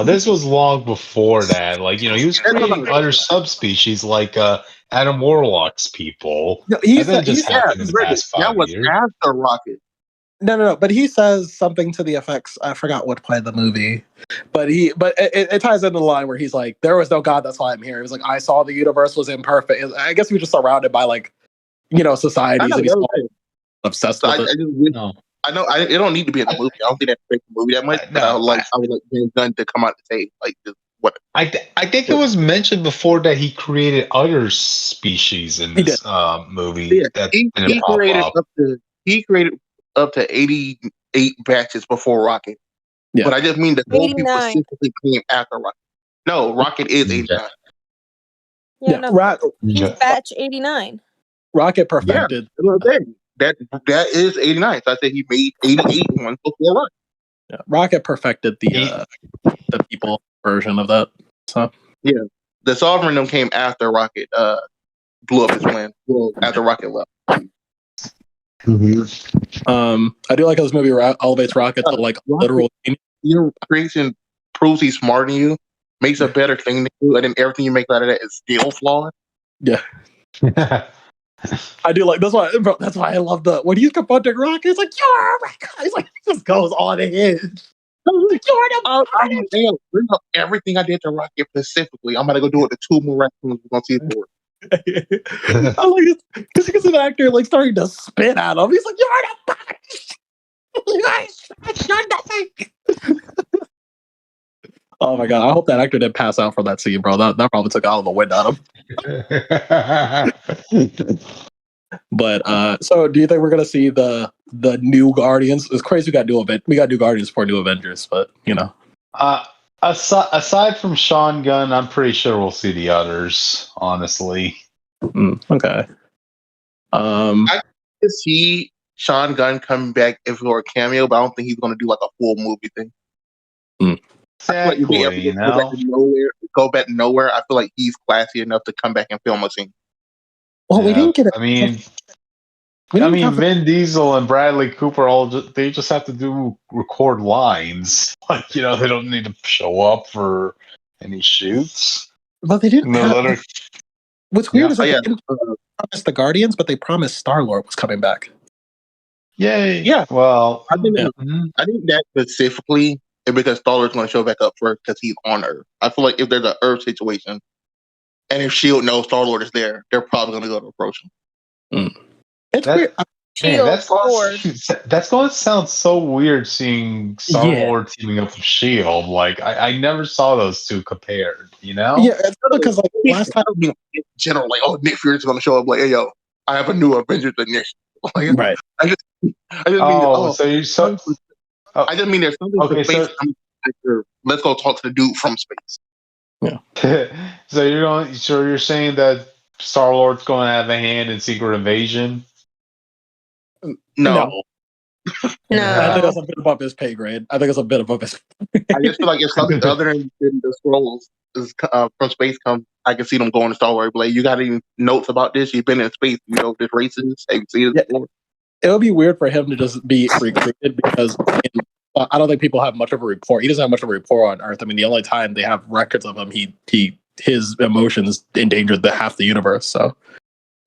This was long before that. Like he was creating other subspecies like Adam Warlock's people. No, that just happened in the past 5 years. That was after Rocket. No. But he says something to the effects. I forgot what part of the movie, but it ties into the line where he's like, "There was no God, that's why I'm here." He was like, "I saw the universe was imperfect." I guess he was just surrounded by societies, and he's obsessed with it. I know it don't need to be in the movie. I don't think that affects the movie that much. But I would like James Gunn to come out and say what. I think it was mentioned before that he created other species in this movie. Yeah, he created up to 88 batches before Rocket. Yeah. But I just mean that those people specifically came after Rocket. No, Rocket is 89. Yeah, he's batch 89. Rocket perfected. Yeah, that is 89. So I said he made 88 ones before Rocket. Yeah, Rocket perfected the people version of that. So yeah, the Sovereign came after Rocket blew up his wing. Well, after Rocket left. I do like how this movie elevates Rocket to literal. Your creation proves he's smarter than you. makes a better thing to do, and then everything you make out of that is still flawed. Yeah. I do like that's why I love when he's confronting Rock. It's like, you're my God. He's like, he just goes on ahead. Like, you're the bring up everything I did to Rocket specifically. I'm gonna go do it to 2 more raccoons. We're gonna see it for it. I like it because you can see the actor like starting to spit at him. He's like, you're the you guys, you're nothing. Oh my God! I hope that actor didn't pass out from that scene, bro. That probably took all of the wind out of him. But so do you think we're gonna see the new Guardians? It's crazy we got new Guardians for new Avengers, but you know. Aside from Sean Gunn, I'm pretty sure we'll see the others. Honestly. Okay. I can see Sean Gunn coming back if for a cameo, but I don't think he's gonna do like a full movie thing. Exactly. Go back nowhere. I feel like he's classy enough to come back and film a scene. Well, we didn't get it. Vin Diesel and Bradley Cooper they just have to record lines. Like, they don't need to show up for any shoots. But they didn't. What's weird is they didn't promise the Guardians, but they promised Star-Lord was coming back. Yay! Yeah. Well, I think that specifically is because Star-Lord's going to show back up first because he's on Earth. I feel like if there's an Earth situation, and if S.H.I.E.L.D. knows Star-Lord is there, they're probably going to go to approach him. It's weird. That's going to sound so weird seeing Star-Lord teaming up with S.H.I.E.L.D. Like, I never saw those two compared, Yeah, it's because like last time, in general, like, Nick Fury's going to show up like, hey, yo, I have a new Avengers initiative. Like, right. I just mean, I just mean there's something to space. Let's go talk to the dude from space. Yeah. So you're saying that Star-Lord's going to have a hand in Secret Invasion? No. I think that's a bit above his pay grade. I just feel like if something other than the scrolls from space comes, I can see them going to Star Wars. Like, you got any notes about this? You've been in space, this races. Have you seen it before? It would be weird for him to just be recruited because I don't think people have much of a rapport. He doesn't have much of a rapport on Earth. I mean, the only time they have records of him, his emotions endangered half the universe. So,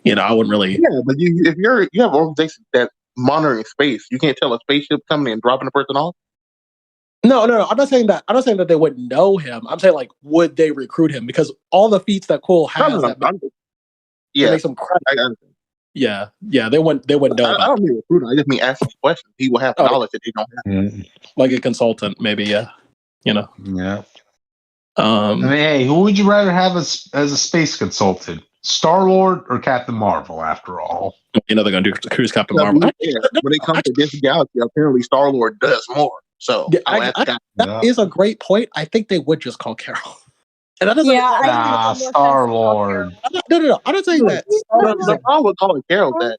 I wouldn't really. Yeah, but if you have organizations that monitoring space, you can't tell a spaceship coming and dropping a person off. No. I'm not saying that. I'm not saying that they wouldn't know him. I'm saying like, would they recruit him? Because all the feats that Cole has, makes him credible. Yeah, they wouldn't know. I don't mean recruiter. I just mean asking questions. He will have knowledge that they don't have. Like a consultant, maybe. Yeah, Yeah. I mean, hey, who would you rather have as a space consultant? Star-Lord or Captain Marvel, after all? They're going to do Cruise Captain Marvel. When it comes to this galaxy, apparently Star-Lord does more. So that is a great point. I think they would just call Carol. And that doesn't Star-Lord. No. I'm not saying that. The problem with calling Carol that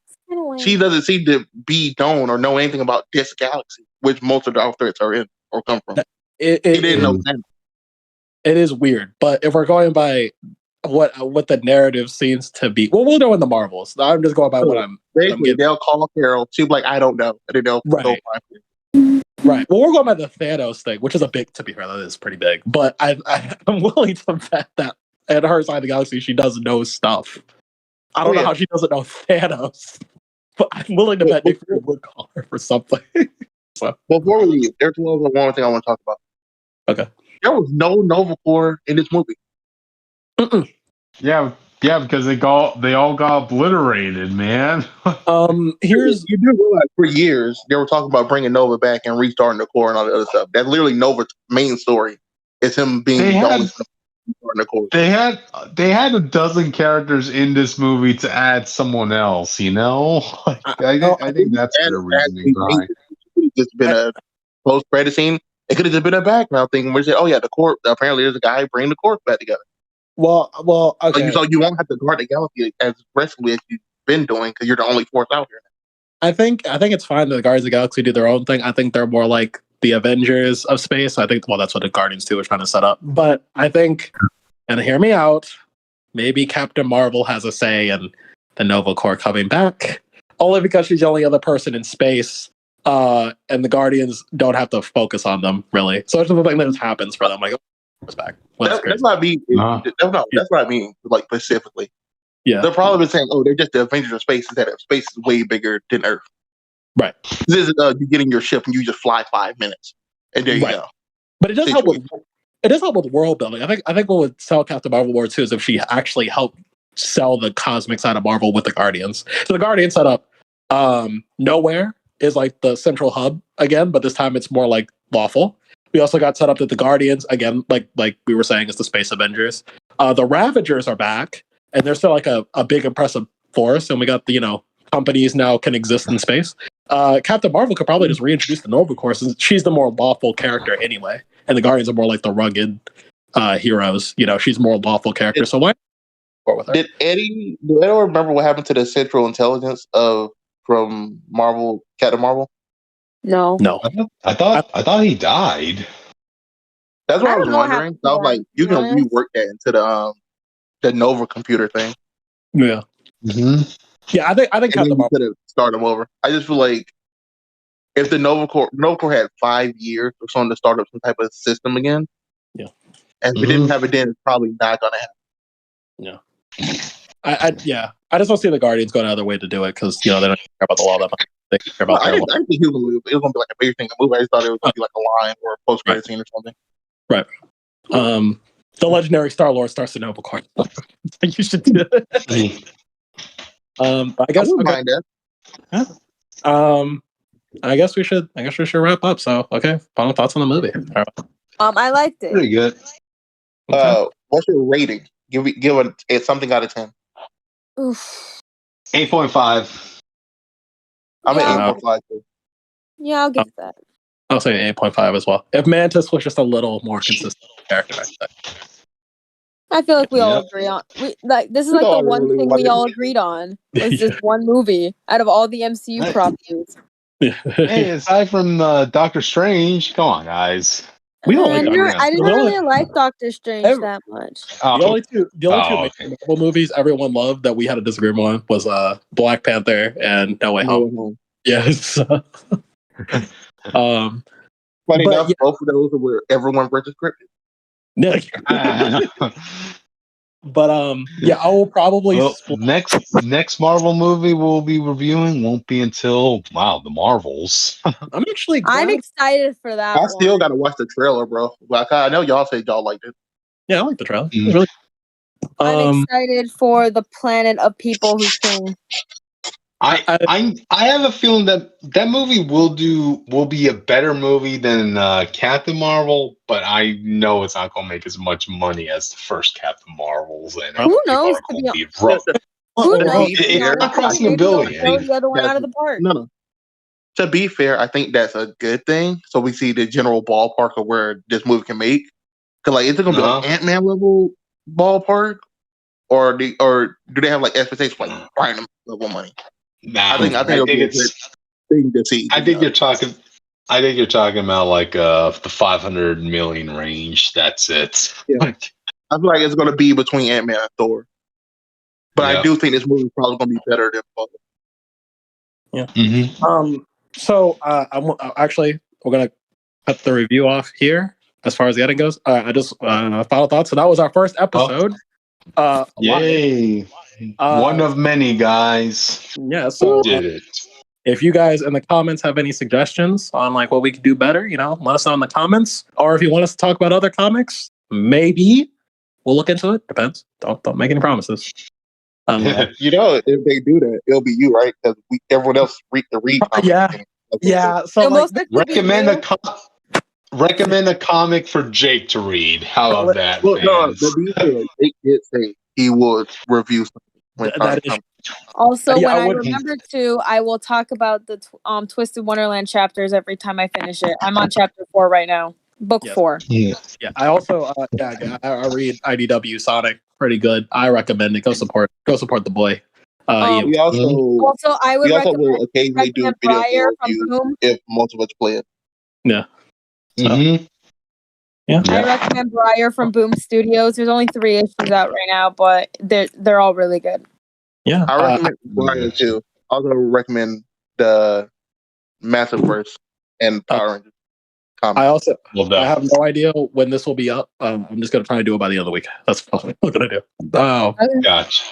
she doesn't seem to be known or know anything about this galaxy, which most of the outfits are in or come from. He didn't know that. It is weird, but if we're going by what the narrative seems to be, we'll know in the Marvels. I'm just going by what I'm. Basically, they'll call Carol. She'll be like, I don't know, and then they'll go find her. Right. Well, we're going by the Thanos thing, which is a big. To be fair, that is pretty big. But I'm willing to bet that at her side of the galaxy, she does know stuff. I don't know how she doesn't know Thanos, but I'm willing to bet Nick Fury would call her for something. So before we leave, there's one thing I want to talk about. Okay. There was no Nova Corps in this movie. Yeah, because they all got obliterated, man. Here's you do realize for years they were talking about bringing Nova back and restarting the Corps and all the other stuff. That's literally Nova's main story. Is him being restarting the Corps. They had a dozen characters in this movie to add someone else. I think that's their reasoning behind. It's just been a post-credit scene. It could have just been a background thing where they say, "Oh yeah, the Corps. Apparently, there's a guy bringing the Corps back together." Well, okay. So you won't have to guard the galaxy as aggressively as you've been doing because you're the only force out here. I think it's fine that the Guardians of the Galaxy do their own thing. I think they're more like the Avengers of space. I think that's what the Guardians 2 is trying to set up. But I think, and hear me out, maybe Captain Marvel has a say in the Nova Corps coming back, only because she's the only other person in space. And the Guardians don't have to focus on them, really. So it's the thing that just happens for them. Like, back. That's what I mean. That's what I mean. Like specifically, they're probably been saying, "Oh, they're just the Avengers of space." Instead of space is way bigger than Earth. Right. This is you get in your ship and you just fly 5 minutes, and there you go. But it does help with world building. I think what would sell Captain Marvel more too is if she actually helped sell the cosmic side of Marvel with the Guardians. So the Guardian setup, nowhere is like the central hub again, but this time it's more like lawful. We also got set up that the Guardians, again, like we were saying, is the Space Avengers. The Ravagers are back, and they're still like a big, impressive force, and we got the, companies now can exist in space. Captain Marvel could probably just reintroduce the Nova Corps, since she's the more lawful character anyway, and the Guardians are more like the rugged heroes. She's more lawful character, so why with her? Do anyone remember what happened to the Central Intelligence from Marvel, Captain Marvel? No. I thought he died. That's what I was wondering. I was like, you can rework that into the Nova computer thing. Yeah. Mm-hmm. Yeah, I think Captain Marvel could have started them over. I just feel like if the Nova Corps had 5 years or something to start up some type of system again, and if we didn't have it then, it's probably not going to happen. Yeah. I just don't see the Guardians going another way to do it because they don't care about the law that much. They care about I didn't think it was going to be like a big thing in the movie. I just thought it was going to be like a line or a post-credit scene or something. Right. The legendary Star-Lord starts the Nova Corps. You should do it. I guess. I wouldn't mind that. Yeah. I guess we should wrap up. So, okay. Final thoughts on the movie. I liked it. Pretty good. What's your rating? Give it something out of 10. Oof. 8.5. I'm at 8.5 too. Yeah, I'll give that. I'll say 8.5 as well. If Mantis was just a little more consistent character, I feel like we all agree on. This is like the one thing we all agreed on was this one movie out of all the MCU properties. Hey, aside from Doctor Strange, come on, guys. We don't like I didn't really like Doctor Strange that much. The only two Marvel movies everyone loved that we had a disagreement on was Black Panther and No Way Home. Yes. Funny enough, both of those are where everyone versus scripted. But I will probably next Marvel movie we'll be reviewing won't be until the Marvels. I'm excited for that. I still gotta watch the trailer, bro. Like, I know y'all say y'all liked it. Yeah, I like the trailer. It was really I'm excited for the planet of people who sing. I have a feeling that movie will be a better movie than Captain Marvel, but I know it's not going to make as much money as the first Captain Marvels, and who knows? Who knows? It's not crossing $1 billion. Throw the other one out of the park. No. To be fair, I think that's a good thing. So we see the general ballpark of where this movie can make. Because is it going to be like Ant-Man level ballpark, or do they have like expectations like Ryan level money? Nah, I think it's thing to see. I think you're talking about like the 500 million range. That's it. Yeah. I feel like it's going to be between Ant-Man and Thor, but I do think this movie is probably going to be better than both. Yeah. Mm-hmm. So actually we're going to cut the review off here as far as the editing goes. I just final thoughts. So that was our first episode. Yay! One of many, guys. Yeah, so did it. If you guys in the comments have any suggestions on like what we could do better, let us know in the comments. Or if you want us to talk about other comics, maybe we'll look into it. Depends. Don't make any promises. If they do that, it'll be you, right? Because everyone else read comics. Yeah. So recommend a comic for Jake to read. How about that? Well, Jake did say he would review something. Also, when I remember to, I will talk about the Twisted Wonderland chapters every time I finish it. I'm on chapter 4 right now. Book 4. Yeah. I also I read IDW Sonic. Pretty good. I recommend it. Go support the boy. We also I would will occasionally do video reviews if most of us play it. Yeah. Yeah. I recommend Briar from Boom Studios. There's only 3 issues out right now, but they're all really good. Yeah. I recommend Briar too. I also recommend the Massive Verse and Power Rangers. comment. I have no idea when this will be up. I'm just gonna try to do it by the end of the week. That's what I'm gonna do. Gotcha.